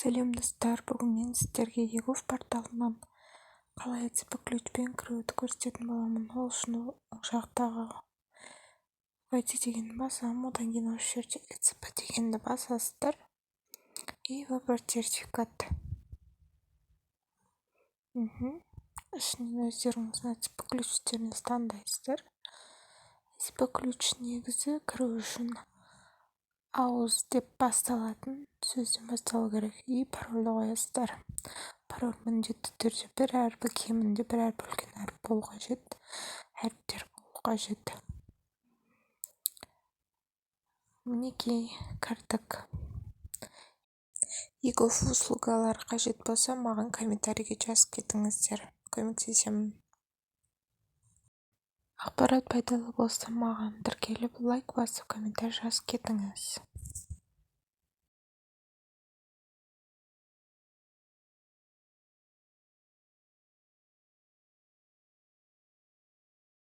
Сәлем достар, бүгін мен сіздерге егов порталынан қалай ЭЦП-ключпен кіруді көрсететін боламын. Ол үшін оң жақтағы войти дегенді басамын, одан кейін осы жерде ЭЦП дегенді басасыздар и выбрать сертификат. Ішінен өздеріңіздің ЭЦП-ключтеріңізді таңдайсыздар. ЭЦП-ключ негізі кіру үшін ауыз деп басталатын сөзден басталу керек и парольді қоясыздар. Пароль міндетті түрде бір әрпі кемінде бір әрпі үлкен әріп болу қажет, әріптер болу қажет. Мінекей кірдік. егов услугалары қажет болса, маған комментарийге жазып кетіңіздер, көмектесемін. Ақпарат пайдалы болса, маған тіркеліп, лайк басып, комментарий жазып кетіңіз.